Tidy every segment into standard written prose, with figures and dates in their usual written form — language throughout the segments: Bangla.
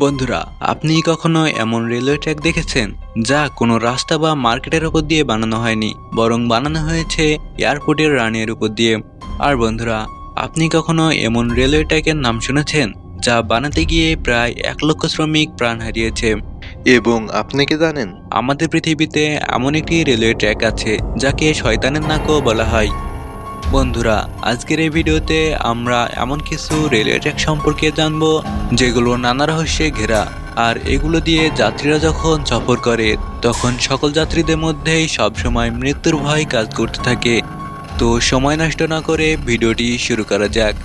বন্ধুরা, আপনি কি কখনো এমন রেলওয়ে ট্র্যাক দেখেছেন যা কোনো রাস্তা বা মার্কেটের উপর দিয়ে বানানো হয়নি, বরং বানানো হয়েছে এয়ারপোর্টের রানের উপর দিয়ে? আর বন্ধুরা, আপনি কখনো এমন রেলওয়ে ট্র্যাকের নাম শুনেছেন যা বানাতে গিয়ে প্রায় 1 লক্ষ শ্রমিক প্রাণ হারিয়েছে? এবং আপনি কি জানেন? আমাদের পৃথিবীতে এমন একটি রেলওয়ে ট্র্যাক আছে যাকে শয়তানের নাকও বলা হয়। বন্ধুরা, আজকের এই ভিডিওতে আমরা এমন কিছু রেলওয়ে ট্র্যাক সম্পর্কে জানবো যেগুলো নানা রহস্যে ঘেরা, আর এগুলো দিয়ে যাত্রীরা যখন সফর করে তখন সকল যাত্রীদের মধ্যেই সবসময় মৃত্যুর ভয় কাজ করতে থাকে। তো সময় নষ্ট না করে ভিডিওটি শুরু করা যাক।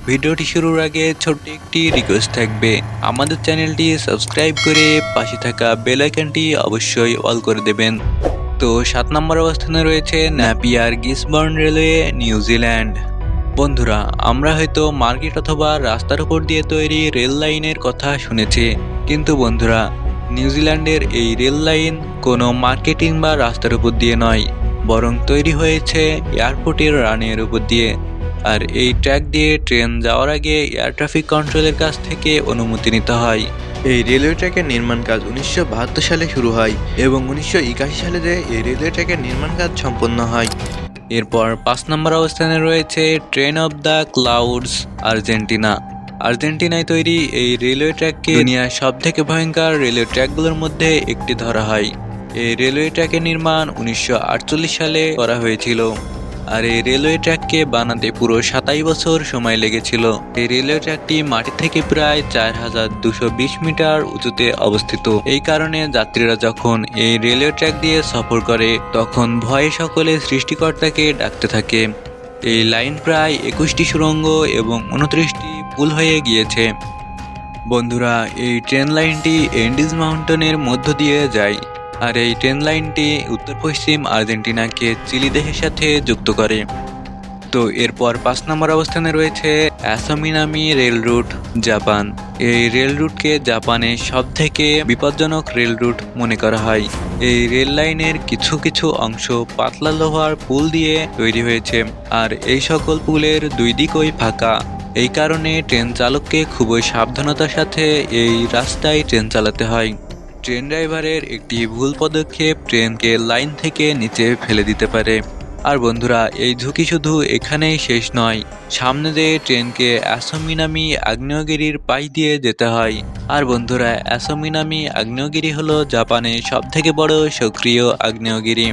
ভিডিওটি শুরুর আগে ছোট্ট একটি রিকোয়েস্ট থাকবে, আমাদের চ্যানেলটি সাবস্ক্রাইব করে পাশে থাকা বেল আইকনটি অবশ্যই অল করে দেবেন। তো 7 নম্বর অবস্থানে রয়েছে ন্যাপিয়ার গিসবর্ন রেলওয়ে, নিউজিল্যান্ড। বন্ধুরা, আমরা হয়তো মার্কেট অথবা রাস্তার উপর দিয়ে তৈরি রেল লাইনের কথা শুনেছি, কিন্তু বন্ধুরা, নিউজিল্যান্ডের এই রেল লাইন কোনো মার্কেটিং বা রাস্তার উপর দিয়ে নয়, বরং তৈরি হয়েছে এয়ারপোর্টের রানের উপর দিয়ে। আর এই ট্র্যাক দিয়ে ট্রেন যাওয়ার আগে এয়ার ট্রাফিক কন্ট্রোলের কাছ থেকে অনুমতি নিতে হয়। এই রেলওয়ে ট্র্যাকের নির্মাণ কাজ 1972 সালে শুরু হয় এবং 1981 সালে এই রেলওয়ে ট্র্যাকের নির্মাণ কাজ সম্পন্ন হয়। এরপর 5 নম্বর অবস্থানে রয়েছে train of the clouds, Argentina. আর্জেন্টিনায় তৈরি এই রেলওয়ে ট্র্যাককে দুনিয়ার সব থেকে ভয়ঙ্কর রেলওয়ে ট্র্যাকগুলোর মধ্যে একটি ধরা হয়। এই রেলওয়ে ট্র্যাকের নির্মাণ 1948 সালে করা হয়েছিল, আর এই রেলওয়ে ট্র্যাককে বানাতে পুরো 27 বছর সময় লেগেছিল। এই রেলওয়ে ট্র্যাকটি মাটি থেকে প্রায় 4220 মিটার উঁচুতে অবস্থিত। এই কারণে যাত্রীরা যখন এই রেলওয়ে ট্র্যাক দিয়ে সফর করে তখন ভয়ে সকলে সৃষ্টিকর্তাকে ডাকতে থাকে। এই লাইন প্রায় 21টি সুড়ঙ্গ এবং 29টি পুল হয়ে গিয়েছে। বন্ধুরা, এই ট্রেন লাইনটি এন্ডিজ মাউন্টেনের মধ্য দিয়ে যায়, আর এই ট্রেন লাইনটি উত্তর পশ্চিম আর্জেন্টিনাকে চিলি দেশের সাথে যুক্ত করে। তো এরপর 5 নম্বর অবস্থানে রয়েছে অ্যাসোমিনামি রেল রুট, জাপান। এই রেল রুটকে জাপানের সব থেকে বিপজ্জনক রেল রুট মনে করা হয়। এই রেল লাইনের কিছু কিছু অংশ পাতলা লোহার পুল দিয়ে তৈরি হয়েছে, আর এই সকল পুলের দুই দিকই ফাঁকা। এই কারণে ট্রেন চালককে খুবই সাবধানতার সাথে এই রাস্তায় ট্রেন চালাতে হয়। ট্রেন ড্রাইভারের একটি ভুল পদক্ষেপ ট্রেনকে লাইন থেকে নিচে ফেলে দিতে পারে। আর বন্ধুরা, এই ঝুঁকি শুধু এখানেই শেষ নয়, সামনে দিয়ে ট্রেনকে অ্যাসোমিনামি আগ্নেয়গিরির পাশ দিয়ে যেতে হয়। আর বন্ধুরা, অ্যাসোমিনামি আগ্নেয়গিরি হলো জাপানের সব থেকে বড় সক্রিয় আগ্নেয়গিরি।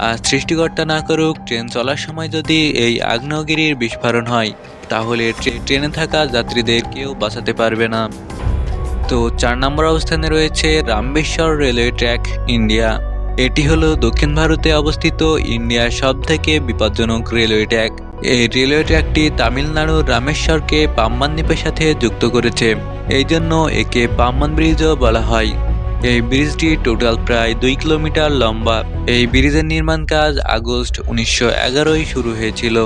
আর সৃষ্টিকর্তা না করুক, ট্রেন চলার সময় যদি এই আগ্নেয়গিরির বিস্ফোরণ হয় তাহলে ট্রেনে থাকা যাত্রীদের কেউ বাঁচাতে পারবে না। তো 4 নম্বর অবস্থানে রয়েছে রামেশ্বর রেলওয়ে ট্র্যাক, ইন্ডিয়া। এটি হলো দক্ষিণ ভারতে অবস্থিত ইন্ডিয়ার সব থেকে বিপজ্জনক রেলওয়ে ট্র্যাক। এই রেলওয়ে ট্র্যাকটি তামিলনাড়ুর রামেশ্বরকে পাম্বান দ্বীপের সাথে যুক্ত করেছে, এই জন্য একে পাম্বান ব্রিজও বলা হয়। এই ব্রিজটি টোটাল প্রায় 2 কিলোমিটার লম্বা। এই ব্রিজের নির্মাণ কাজ আগস্ট 1911 শুরু হয়েছিল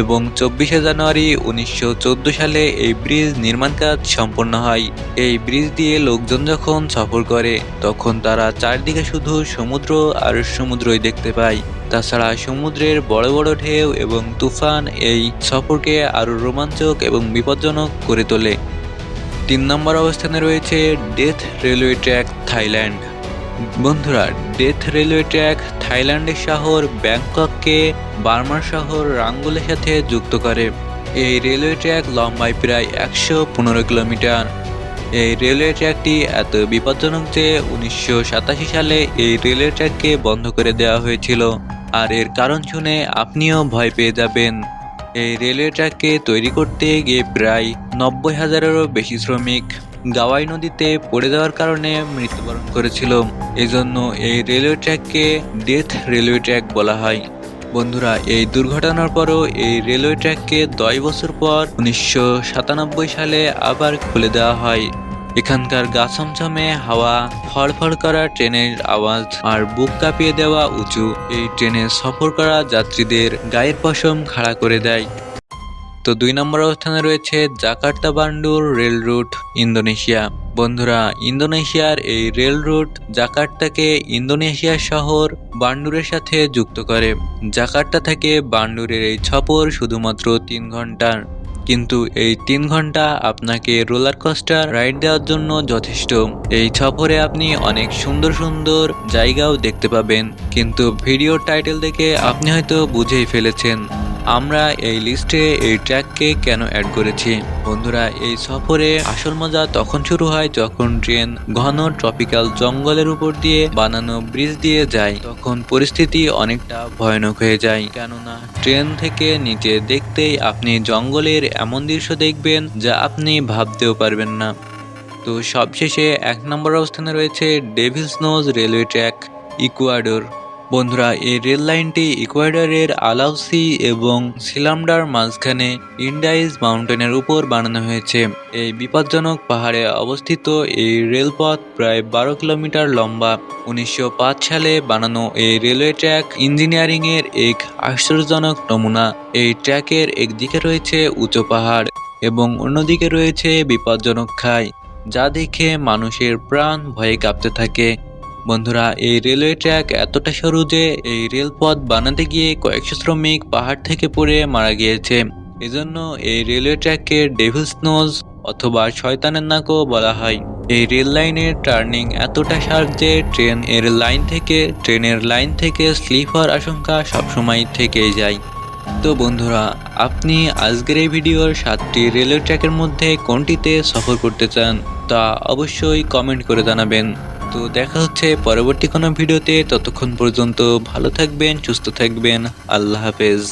এবং 24শে জানুয়ারি 1914 সালে এই ব্রিজ নির্মাণ কাজ সম্পন্ন হয়। এই ব্রিজ দিয়ে লোকজন যখন সফর করে তখন তারা চারদিকে শুধু সমুদ্র আর সমুদ্রই দেখতে পায়। তাছাড়া সমুদ্রের বড় বড় ঢেউ এবং তুফান এই সফরকে আরো রোমাঞ্চক এবং বিপজ্জনক করে তোলে। 3 নম্বর অবস্থানে রয়েছে ডেথ রেলওয়ে ট্র্যাক, থাইল্যান্ড। বন্ধুরা, ডেথ রেলওয়ে ট্র্যাক থাইল্যান্ডের শহর ব্যাংকককে বার্মার শহর রাঙ্গুলের সাথে যুক্ত করে। এই রেলওয়ে ট্র্যাক লম্বায় প্রায় 115 কিলোমিটার। এই রেলওয়ে ট্র্যাকটি এত বিপজ্জনক যে 1987 সালে এই রেলওয়ে ট্র্যাককে বন্ধ করে দেওয়া হয়েছিল, আর এর কারণ শুনে আপনিও ভয় পেয়ে যাবেন। এই রেলওয়ে ট্র্যাককে তৈরি করতে গিয়ে প্রায় 90,000-এরও বেশি শ্রমিক গাওয়াই নদীতে পড়ে যাওয়ার কারণে মৃত্যুবরণ করেছিল। এজন্য এই রেলওয়ে ট্র্যাককে ডেথ রেলওয়ে ট্র্যাক বলা হয়। বন্ধুরা, এই দুর্ঘটনার পরও এই রেলওয়ে ট্র্যাককে 10 বছর পর 1997 সালে আবার খুলে দেওয়া হয়। এখানকার গা ছমছমে হাওয়া, ফড়ফড় করা ট্রেনের আওয়াজ আর বুক কাঁপিয়ে দেওয়া উঁচু এই ট্রেনে সফর করা যাত্রীদের গায়ের পশম খাড়া করে দেয়। তো 2 নম্বর অবস্থানে রয়েছে জাকার্তা বান্ডুর রেল রুট, ইন্দোনেশিয়া। বন্ধুরা, ইন্দোনেশিয়ার এই রেল রুট জাকার্তাকে ইন্দোনেশিয়ার শহর বান্ডুরের সাথে যুক্ত করে। জাকার্তা থেকে বান্ডুরের এই সফর শুধুমাত্র 3 ঘন্টার। কিন্তু এই 3 ঘন্টা আপনাকে রোলার কোস্টার রাইড দেওয়ার জন্য যথেষ্ট। এই সফরে আপনি অনেক সুন্দর সুন্দর জায়গাও দেখতে পাবেন, কিন্তু ভিডিওর টাইটেল দেখে আপনি হয়তো বুঝেই ফেলেছেন আমরা এই লিস্টে এই ট্র্যাককে কেন অ্যাড করেছি। বন্ধুরা, এই সফরে আসল মজা তখন শুরু হয় যখন ট্রেন ঘন ট্রপিক্যাল জঙ্গলের উপর দিয়ে বানানো ব্রিজ দিয়ে যায়। তখন পরিস্থিতি অনেকটা ভয়ানক হয়ে যায়, কেননা ট্রেন থেকে নিচে দেখতেই আপনি জঙ্গলের এমন দৃশ্য দেখবেন যা আপনি ভাবতেও পারবেন না। তো সবশেষে 1 নম্বর অবস্থানে রয়েছে Devil's Nose railway track, Ecuador. বন্ধুরা, এই রেল লাইনটি ইকুয়াডরের আলাউসি এবং সিলামডার মাঝখানে ইন্ডাইজ মাউন্টেনের উপর বানানো হয়েছে। এই বিপজ্জনক পাহাড়ে অবস্থিত এই রেলপথ প্রায় 12 কিলোমিটার লম্বা। 1905 সালে বানানো এই রেলওয়ে ট্র্যাক ইঞ্জিনিয়ারিং এর এক আশ্চর্যজনক নমুনা। এই ট্র্যাকের একদিকে রয়েছে উঁচু পাহাড় এবং অন্যদিকে রয়েছে বিপজ্জনক খাই, যা দেখে মানুষের প্রাণ ভয়ে কাঁপতে থাকে। বন্ধুরা, এই রেলওয়ে ট্র্যাক এতটা সরু যে এই রেলপথ বানাতে গিয়ে কয়েকশো শ্রমিক পাহাড় থেকে পড়ে মারা গিয়েছে। এজন্য এই রেলওয়ে ট্র্যাককে ডেভিলস নোজ অথবা শয়তানের নাকও বলা হয়। এই রেল লাইনের টার্নিং এতটা শার্প যে ট্রেনের লাইন থেকে স্লিপ হওয়ার আশঙ্কা সবসময় থেকেই যায়। তো বন্ধুরা, আপনি আজকের এই ভিডিওর 7টি রেলওয়ে ট্র্যাকের মধ্যে কোনটিতে সফর করতে চান তা অবশ্যই কমেন্ট করে জানাবেন। তো দেখা হচ্ছে পরবর্তী কোনো ভিডিওতে। ততক্ষণ পর্যন্ত ভালো থাকবেন, সুস্থ থাকবেন। আল্লাহ হাফেজ।